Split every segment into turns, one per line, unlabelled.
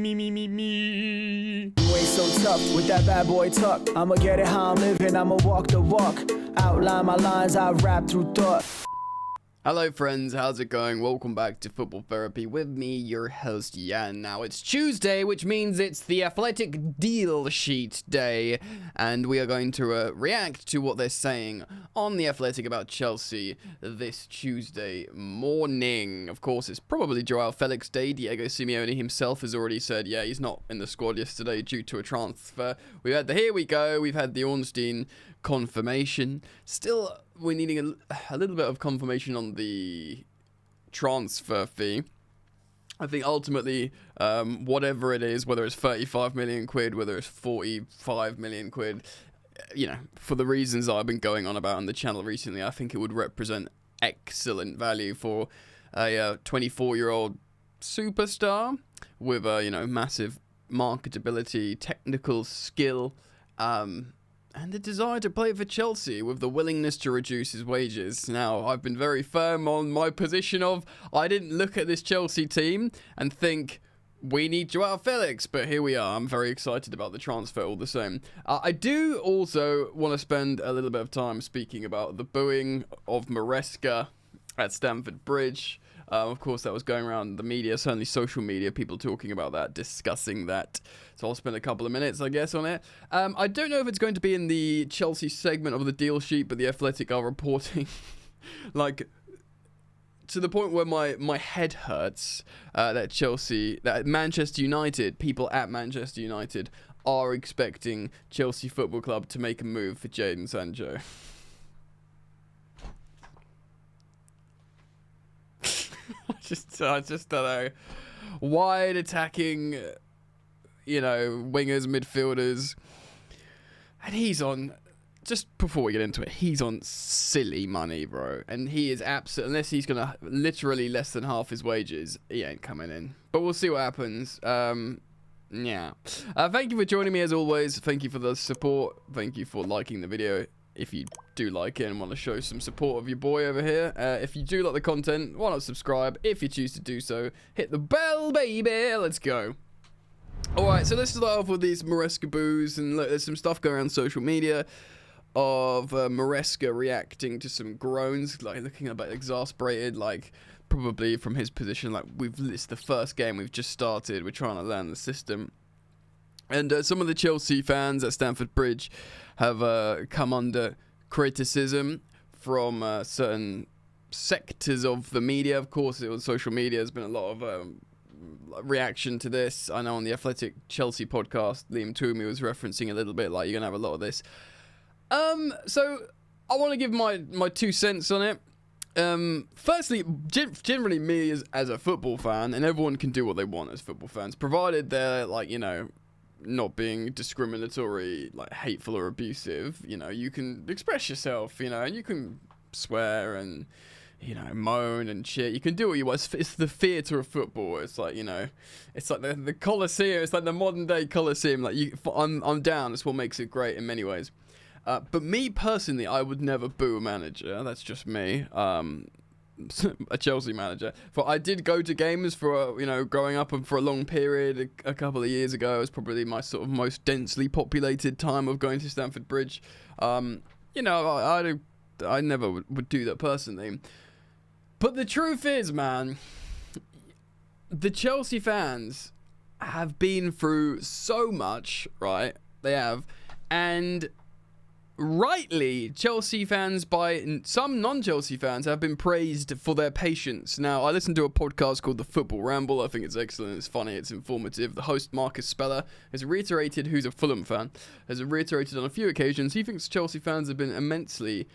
me.
You ain't so tough with that bad boy tuck. I'ma get it how I'm living, I'ma walk the walk. Outline my lines, I rap through thought.
Hello friends, how's it going? Welcome back to Football Therapy with me, your host Jan. Now it's Tuesday, which means it's the Athletic Deal Sheet Day, and we are going to react to what they're saying on The Athletic about Chelsea this Tuesday morning. Of course, it's probably Joao Felix Day. Diego Simeone himself has already said, yeah, he's not in the squad yesterday due to a transfer. We've had the here we go, we've had the Ornstein confirmation. Still, we're needing a little bit of confirmation on the transfer fee. I think ultimately, whatever it is, whether it's 35 million quid, whether it's 45 million quid, you know, for the reasons I've been going on about on the channel recently, I think it would represent excellent value for a 24-year-old superstar with you know, massive marketability, technical skill, and the desire to play for Chelsea with the willingness to reduce his wages. Now, I've been very firm on my position of I didn't look at this Chelsea team and think we need Joao Felix, but here we are. I'm very excited about the transfer all the same. I do also want to spend a little bit of time speaking about the booing of Maresca at Stamford Bridge. Of course, that was going around the media, certainly social media, people talking about that, discussing that. So I'll spend a couple of minutes, I guess, on it. I don't know if it's going to be in the Chelsea segment of the deal sheet, but the Athletic are reporting, like, to the point where my head hurts, that Manchester United, people at Manchester United, are expecting Chelsea Football Club to make a move for Jadon Sancho. I just don't know. Wide attacking, you know, wingers, midfielders. And he's on, just before we get into it, he's on silly money, bro. And he is absolutely, unless he's going to literally less than half his wages, he ain't coming in. But we'll see what happens. Yeah. Thank you for joining me as always. Thank you for the support. Thank you for liking the video. If you do like it and want to show some support of your boy over here. If you do like the content, why not subscribe? If you choose to do so, hit the bell, baby. Let's go. Alright, so let's start off with these Maresca boos. And look, there's some stuff going around social media of Maresca reacting to some groans, like looking a bit exasperated, like probably from his position, like it's the first game we've just started, we're trying to learn the system. And some of the Chelsea fans at Stamford Bridge have come under criticism from certain sectors of the media. Of course, it was social media. There's been a lot of reaction to this. I know on the Athletic Chelsea podcast, Liam Toomey was referencing a little bit, like, you're going to have a lot of this. So I want to give my 2 cents on it. Firstly, generally me as a football fan, and everyone can do what they want as football fans, provided they're, like, you know, not being discriminatory, like hateful or abusive. You know, you can express yourself, you know, and you can swear and, you know, moan and shit. You can do what you want. It's the theatre of football. It's like, you know, it's like the Colosseum. It's like the modern day Colosseum. Like, I'm down. That's what makes it great in many ways. But me personally, I would never boo a manager. That's just me. A Chelsea manager. For I did go to games for, you know, growing up and for a long period a couple of years ago. It was probably my sort of most densely populated time of going to Stamford Bridge. You know, I never would do that personally. But the truth is, man, the Chelsea fans have been through so much, right? They have. And rightly, Chelsea fans by some non-Chelsea fans have been praised for their patience. Now, I listened to a podcast called The Football Ramble. I think it's excellent, it's funny, it's informative. The host, Marcus Speller, has reiterated, who's a Fulham fan, has reiterated on a few occasions he thinks Chelsea fans have been immensely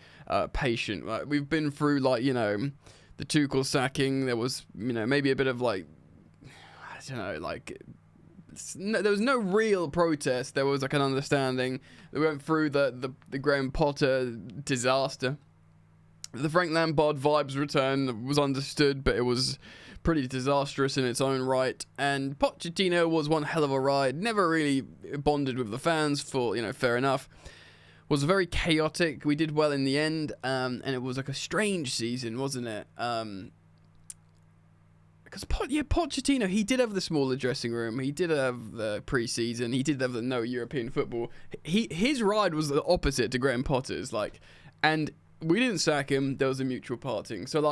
patient. Like, we've been through, like, you know, the Tuchel sacking. There was, you know, maybe a bit of, like, I don't know, like, there was no real protest. There was like an understanding. We went through the Graham Potter disaster. The Frank Lampard vibes return was understood, but it was pretty disastrous in its own right. And Pochettino was one hell of a ride. Never really bonded with the fans, for, you know, fair enough. Was very chaotic. We did well in the end, and it was like a strange season, wasn't it? because Pochettino, he did have the smaller dressing room. He did have the pre-season. He did have the no European football. His ride was the opposite to Graham Potter's. And we didn't sack him. There was a mutual parting. So,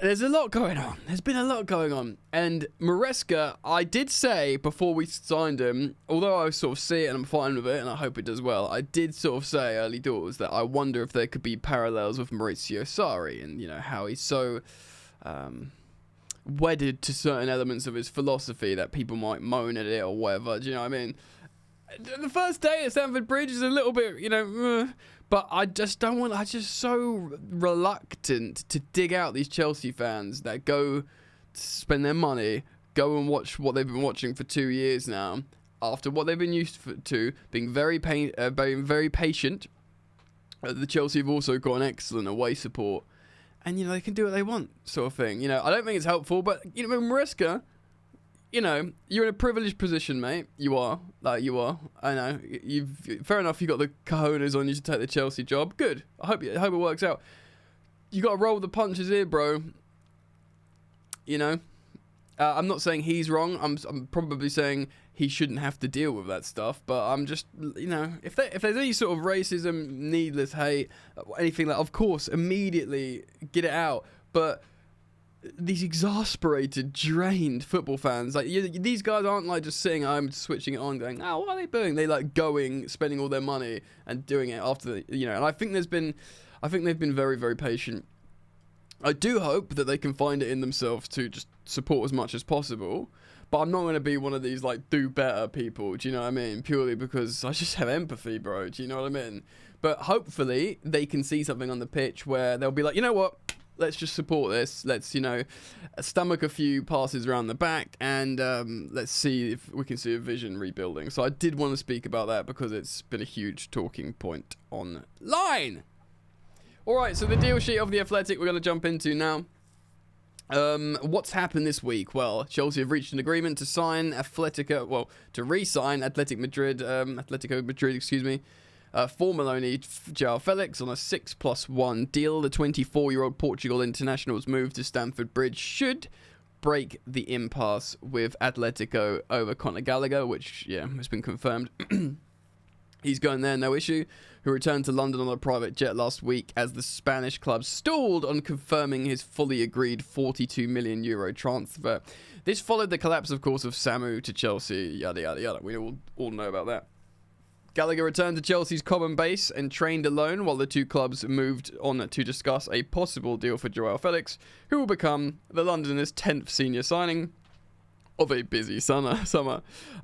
there's a lot going on. There's been a lot going on. And Maresca, I did say before we signed him, although I sort of see it and I'm fine with it and I hope it does well, I did sort of say early doors that I wonder if there could be parallels with Maurizio Sarri and, how he's so wedded to certain elements of his philosophy that people might moan at it or whatever. Do you know what I mean? The first day at Stamford Bridge is a little bit, but I just don't want. I'm just so reluctant to dig out these Chelsea fans that go spend their money, go and watch what they've been watching for 2 years now, after what they've been used to, being very patient. The Chelsea have also got an excellent away support. And, they can do what they want, sort of thing. I don't think it's helpful, but, Maresca, you're in a privileged position, mate. You are. You are. I know. Fair enough, you got the cojones on you to take the Chelsea job. Good. I hope it works out. You got to roll the punches here, bro. I'm not saying he's wrong. I'm probably saying he shouldn't have to deal with that stuff. But I'm just, if there's any sort of racism, needless hate, anything of course, immediately get it out. But these exasperated, drained football fans, these guys aren't just sitting at home switching it on, going, "Oh, what are they doing?" They going, spending all their money and doing it after And I think they've been very, very patient. I do hope that they can find it in themselves to just support as much as possible, but I'm not going to be one of these do better people, do you know what I mean? Purely because I just have empathy, bro, do you know what I mean? But hopefully they can see something on the pitch where they'll be like, you know what, let's just support this, let's, stomach a few passes around the back, and let's see if we can see a vision rebuilding. So I did want to speak about that because it's been a huge talking point online. Alright, so the deal sheet of The Athletic we're going to jump into now. What's happened this week? Well, Chelsea have reached an agreement to re-sign Atletico Madrid, for Maloney, João Felix on a 6+1 deal. The 24-year-old Portugal international's move to Stamford Bridge should break the impasse with Atletico over Conor Gallagher, which, has been confirmed. He's going there, no issue, who returned to London on a private jet last week as the Spanish club stalled on confirming his fully agreed €42 million transfer. This followed the collapse, of course, of Samu to Chelsea, yada, yada, yada. We all know about that. Gallagher returned to Chelsea's common base and trained alone while the two clubs moved on to discuss a possible deal for João Felix, who will become the Londoners' 10th senior signing of a busy summer.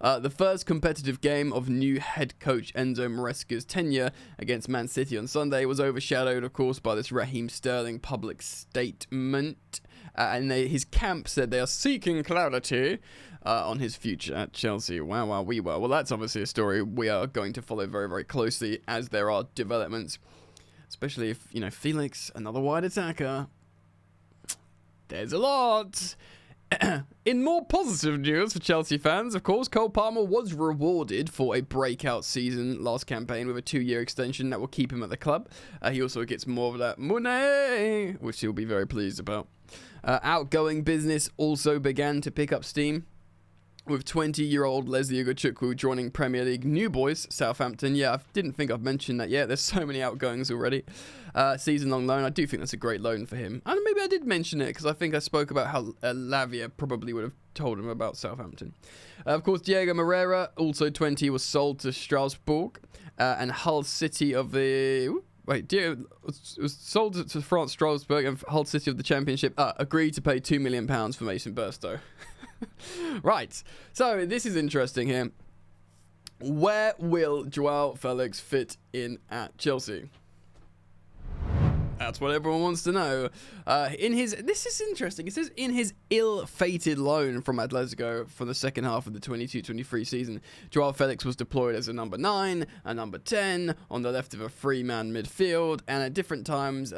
The first competitive game of new head coach Enzo Maresca's tenure against Man City on Sunday was overshadowed, of course, by this Raheem Sterling public statement. His camp said they are seeking clarity on his future at Chelsea. Wow, we were. Well, that's obviously a story we are going to follow very, very closely as there are developments. Especially if, Felix, another wide attacker. There's a lot. In more positive news for Chelsea fans, of course, Cole Palmer was rewarded for a breakout season last campaign with a 2-year extension that will keep him at the club. He also gets more of that money, which he'll be very pleased about. Outgoing business also began to pick up steam, with 20-year-old Leslie Ugochukwu joining Premier League new boys, Southampton. Yeah, I didn't think I've mentioned that yet. There's so many outgoings already. Season-long loan. I do think that's a great loan for him. And maybe I did mention it because I think I spoke about how Lavia probably would have told him about Southampton. Of course, Diego Moreira, also 20, was sold to Strasbourg. And Hull City of the... Diego was sold to France Strasbourg, and Hull City of the Championship agreed to pay £2 million for Mason Burstow. Right, so this is interesting here. Where will João Felix fit in at Chelsea? That's what everyone wants to know. This is interesting. It says in his ill-fated loan from Atletico for the second half of the 22-23 season, João Felix was deployed as a number 9, a number 10, on the left of a 3-man midfield, and at different times,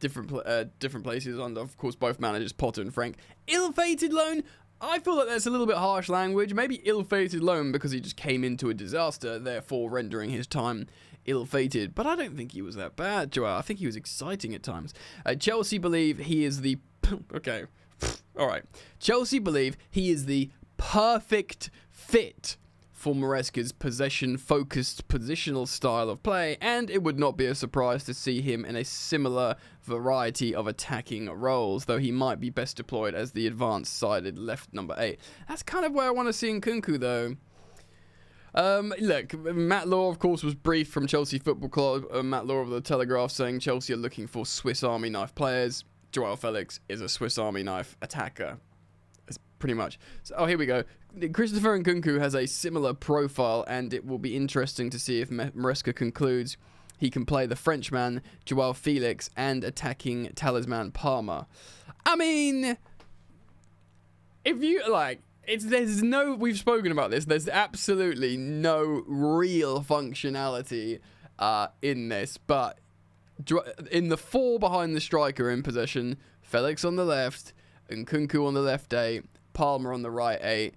different places under, of course, both managers, Potter and Frank. Ill-fated loan? I feel like that's a little bit harsh language. Maybe ill-fated loan because he just came into a disaster, therefore rendering his time ill-fated. But I don't think he was that bad, Joao. I think he was exciting at times. Chelsea believe he is the Okay. All right. Chelsea believe he is the perfect fit for Maresca's possession-focused positional style of play, and it would not be a surprise to see him in a similar variety of attacking roles, though he might be best deployed as the advanced-sided left number 8. That's kind of where I want to see Nkunku, though. Look, Matt Law, of course, was briefed from Chelsea Football Club. Matt Law of the Telegraph saying Chelsea are looking for Swiss Army knife players. Joao Felix is a Swiss Army knife attacker. That's pretty much. So, here we go. Christopher Nkunku has a similar profile, and it will be interesting to see if Maresca concludes he can play the Frenchman, Joao Felix, and attacking talisman Palmer. I mean, if you, like, there's no, we've spoken about this, there's absolutely no real functionality in this, but in the 4 behind the striker in possession, Felix on the left, Nkunku on the left 8, Palmer on the right 8,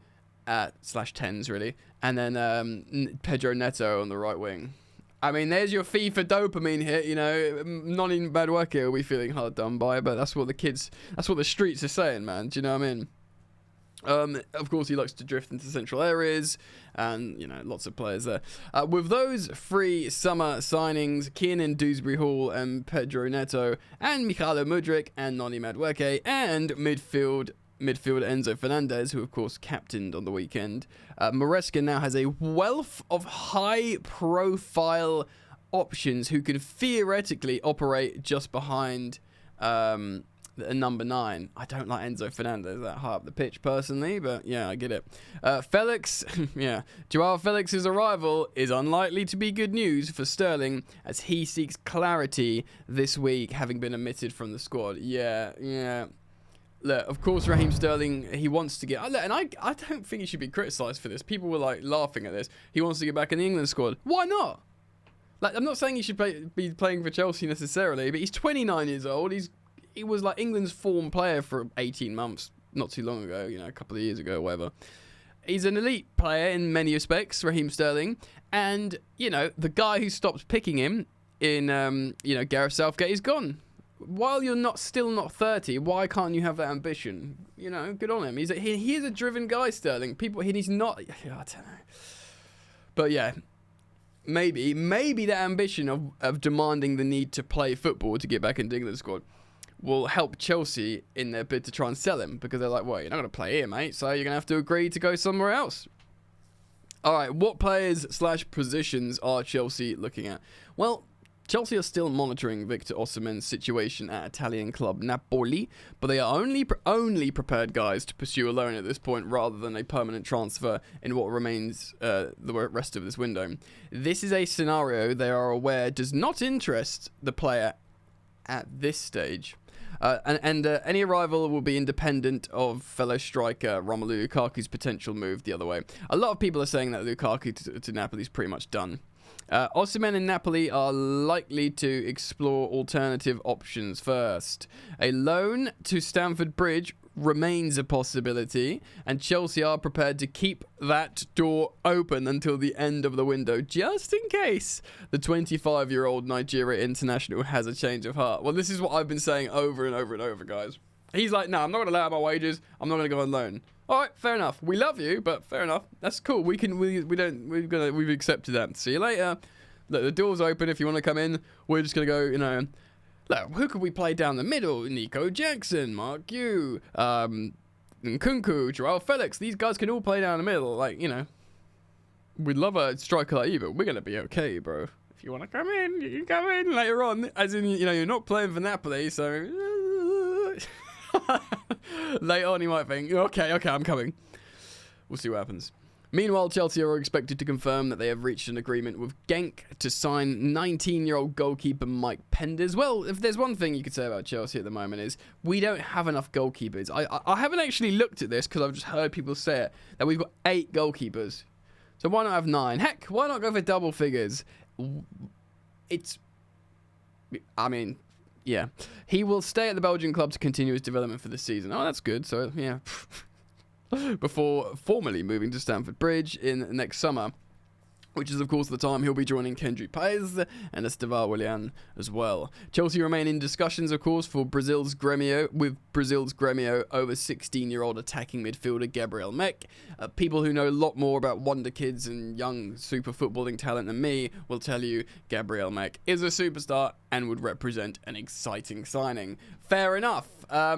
/10s really, and then Pedro Neto on the right wing. I mean, there's your FIFA dopamine hit, you know. Not even Madueke will be feeling hard done by, but that's what the streets are saying, man. Do you know what I mean? Of course, he likes to drift into central areas, and, you know, lots of players there. With those 3 summer signings, Kiernan Dewsbury Hall and Pedro Neto, and Mykhailo Mudryk and Noni Madueke, and midfield Enzo Fernandez, who of course captained on the weekend, Maresca now has a wealth of high-profile options who can theoretically operate just behind number 9. I don't like Enzo Fernandez that high up the pitch personally, but yeah, I get it. Felix, yeah, Joao Felix's arrival is unlikely to be good news for Sterling as he seeks clarity this week, having been omitted from the squad. Yeah. Look, of course, Raheem Sterling, he wants to get... And I don't think he should be criticised for this. People were, like, laughing at this. He wants to get back in the England squad. Why not? Like, I'm not saying he should be playing for Chelsea necessarily, but he's 29 years old. He was, like, England's form player for 18 months, not too long ago, you know, a couple of years ago, whatever. He's an elite player in many respects, Raheem Sterling. And, you know, the guy who stopped picking him in, Gareth Southgate is gone. While you're still not 30, why can't you have that ambition? You know, good on him. He is a driven guy, Sterling. He's not. I don't know. But yeah, maybe that ambition of demanding the need to play football to get back into the England squad will help Chelsea in their bid to try and sell him, because they're like, well, you're not going to play here, mate, so you're going to have to agree to go somewhere else. All right, what players / positions are Chelsea looking at? Well, Chelsea are still monitoring Victor Osimhen's situation at Italian club Napoli, but they are only prepared guys to pursue a loan at this point rather than a permanent transfer in what remains the rest of this window. This is a scenario they are aware does not interest the player at this stage. Any arrival will be independent of fellow striker Romelu Lukaku's potential move the other way. A lot of people are saying that Lukaku to Napoli is pretty much done. Osimhen and Napoli are likely to explore alternative options first. A loan to Stamford Bridge remains a possibility, and Chelsea are prepared to keep that door open until the end of the window, just in case the 25-year-old Nigeria international has a change of heart. Well, this is what I've been saying over and over and over, guys. He's like, no, I'm not going to lay out my wages. I'm not going to go on loan. All right, fair enough. We love you, but fair enough. That's cool. We've accepted that. See you later. Look, the door's open. If you want to come in, we're just gonna go. You know, look, who could we play down the middle? Nico Jackson, Mark Yu, Nkunku, Joao Felix. These guys can all play down the middle. Like, you know, we'd love a striker like you, but we're gonna be okay, bro. If you want to come in, you can come in later on. As in, you know, you're not playing for Napoli, so. Later on, you might think, okay, I'm coming. We'll see what happens. Meanwhile, Chelsea are expected to confirm that they have reached an agreement with Genk to sign 19-year-old goalkeeper Mike Penders. Well, if there's one thing you could say about Chelsea at the moment is we don't have enough goalkeepers. I haven't actually looked at this because I've just heard people say it, that we've got 8 goalkeepers. So why not have 9? Heck, why not go for double figures? Yeah. He will stay at the Belgian club to continue his development for this season. Oh, that's good. So, yeah. Before formally moving to Stamford Bridge in next summer. which is of course the time he'll be joining Kendrick Paes and Esteval Willian as well. Chelsea remain in discussions, of course, for Brazil's Grêmio over 16-year-old attacking midfielder Gabriel Mek. People who know a lot more about wonder kids and young super footballing talent than me will tell you Gabriel Mek is a superstar and would represent an exciting signing. Fair enough.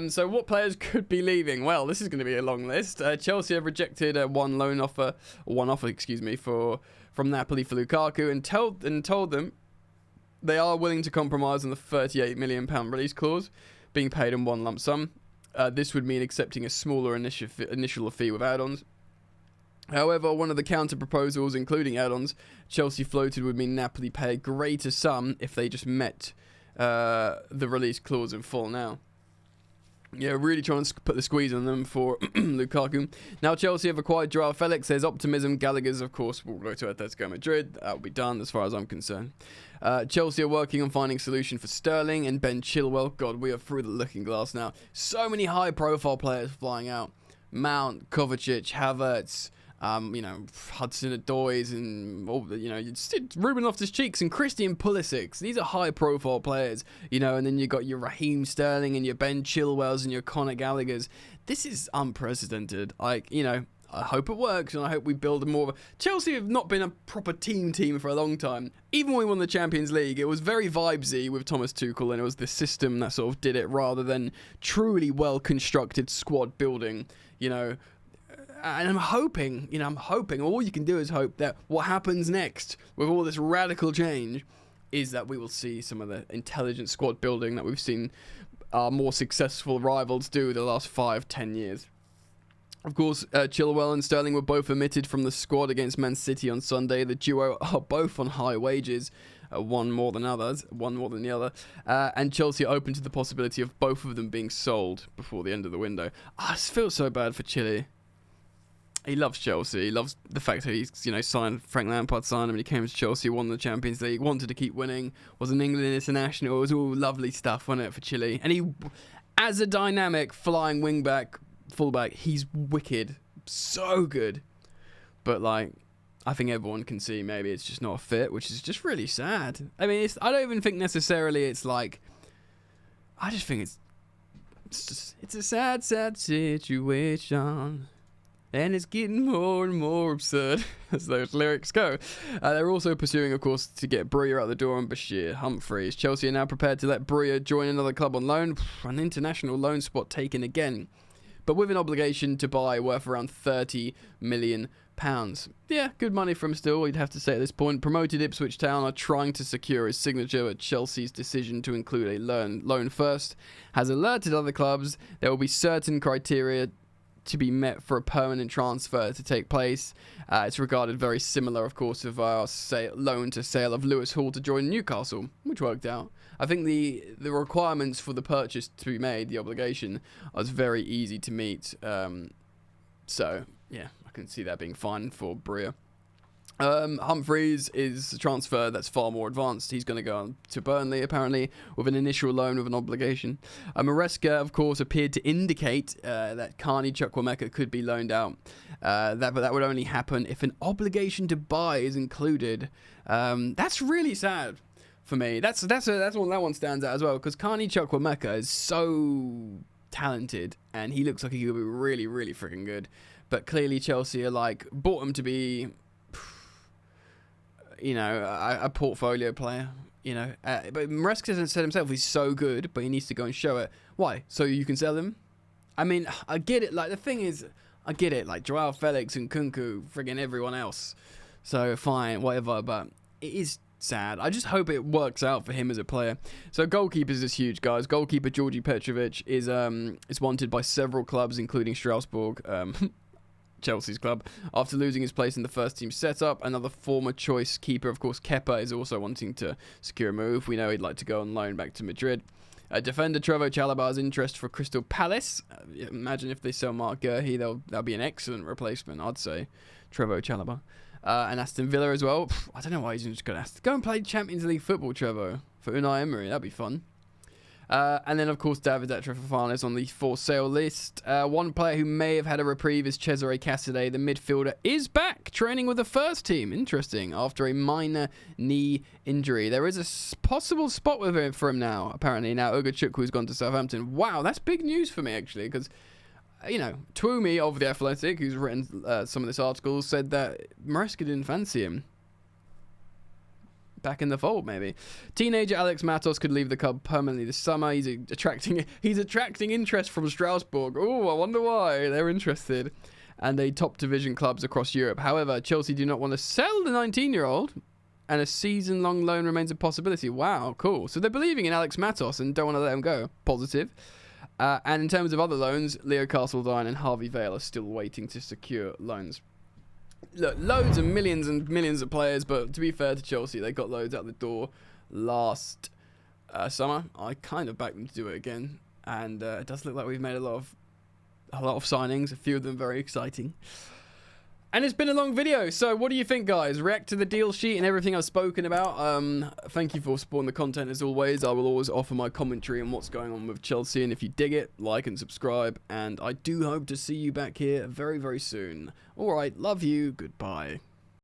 So what players could be leaving? Well, this is going to be a long list. Chelsea have rejected one offer from Napoli for Lukaku and told them they are willing to compromise on the £38 million release clause being paid in one lump sum. This would mean accepting a smaller initial fee with add-ons. However, one of the counter proposals, including add-ons, Chelsea floated would mean Napoli pay a greater sum if they just met the release clause in full now. Yeah, really trying to put the squeeze on them for Lukaku. Now Chelsea have acquired Joao Felix. There's optimism. Gallagher's, of course, will go to Atletico Madrid. That will be done as far as I'm concerned. Chelsea are working on finding a solution for Sterling and Ben Chilwell. God, we are through the looking glass now. So many high-profile players flying out. Mount, Kovacic, Havertz, Hudson-Odoi and Ruben Loftus-Cheek and Christian Pulisic. These are high-profile players, and then you got your Raheem Sterling and your Ben Chilwells and your Conor Gallaghers. This is unprecedented. I hope it works, and I hope we build more of a... Chelsea have not been a proper team for a long time. Even when we won the Champions League, it was very vibesy with Thomas Tuchel, and it was the system that sort of did it rather than truly well-constructed squad building, And I'm hoping, all you can do is hope that what happens next with all this radical change is that we will see some of the intelligent squad building that we've seen our more successful rivals do the last 5-10 years. Of course, Chilwell and Sterling were both omitted from the squad against Man City on Sunday. The duo are both on high wages, one more than the other. And Chelsea are open to the possibility of both of them being sold before the end of the window. I feel so bad for Chile. He loves Chelsea. He loves the fact that he's, Frank Lampard signed him and he came to Chelsea, won the Champions League, wanted to keep winning, was an England international. It was all lovely stuff, wasn't it, for Chile? And he, as a dynamic flying fullback, he's wicked. So good. But, I think everyone can see maybe it's just not a fit, which is just really sad. I mean, I don't even think necessarily it's I just think it's a sad, sad situation. And it's getting more and more absurd, as those lyrics go. They're also pursuing, of course, to get Breuer out the door and Bashir Humphreys. Chelsea are now prepared to let Breuer join another club on loan. An international loan spot taken again. But with an obligation to buy worth around £30 million. Yeah, good money for him still, you'd have to say at this point. Promoted Ipswich Town are trying to secure his signature, but Chelsea's decision to include a loan first has alerted other clubs there will be certain criteria to be met for a permanent transfer to take place. It's regarded very similar, of course, of our loan to sale of Lewis Hall to join Newcastle, which worked out. I think the requirements for the purchase to be made, the obligation, was very easy to meet. So, yeah, I can see that being fine for Breuer. Humphreys is a transfer that's far more advanced. He's going to go on to Burnley, apparently, with an initial loan with an obligation. Maresca, of course, appeared to indicate that Carney Chukwuemeka could be loaned out. But that would only happen if an obligation to buy is included. That's really sad for me. That's one that one stands out as well, because Carney Chukwuemeka is so talented, and he looks like he could be really, really freaking good. But clearly Chelsea are bought him to be... a portfolio player, but Maresca hasn't said himself he's so good, but he needs to go and show it. Why? So you can sell him? I mean, I get it. The thing is, I get it. Joao Felix and Kunku, friggin' everyone else. So fine, whatever, but it is sad. I just hope it works out for him as a player. So goalkeepers is huge, guys. Goalkeeper Georgi Petrovic is wanted by several clubs, including Strasbourg, Chelsea's club, after losing his place in the first team setup. Another former choice keeper, of course, Kepa, is also wanting to secure a move. We know he'd like to go on loan back to Madrid. Defender Trevoh Chalobah's interest for Crystal Palace. Imagine if they sell Mark Guehi, that'll be an excellent replacement, I'd say. Trevoh Chalobah. And Aston Villa as well. I don't know why he's just going to go and play Champions League football, Trevoh, for Unai Emery. That'd be fun. And then, of course, David Fofana is on the for sale list. One player who may have had a reprieve is Cesare Casadei. The midfielder is back training with the first team. Interesting. After a minor knee injury. There is a possible spot with him for him now, apparently. Now, Ugachukwu has gone to Southampton. Wow, that's big news for me, actually, because, you know, Twomey of The Athletic, who's written some of this article, said that Maresca didn't fancy him. Back in the fold, maybe. Teenager Alex Matos could leave the club permanently this summer. He's attracting interest from Strasbourg. Oh, I wonder why they're interested. And they top division clubs across Europe. However, Chelsea do not want to sell the 19-year-old, and a season-long loan remains a possibility. Wow, cool. So they're believing in Alex Matos and don't want to let him go. Positive. And in terms of other loans, Leo Castledine and Harvey Vale are still waiting to secure loans. Look, loads and millions of players, but to be fair to Chelsea, they got loads out the door last summer. I kind of backed them to do it again, and it does look like we've made a lot of signings, a few of them very exciting. And it's been a long video, so what do you think, guys? React to the deal sheet and everything I've spoken about. Thank you for supporting the content as always. I will always offer my commentary on what's going on with Chelsea, and if you dig it, like and subscribe. And I do hope to see you back here very, very soon. Alright, love you, goodbye.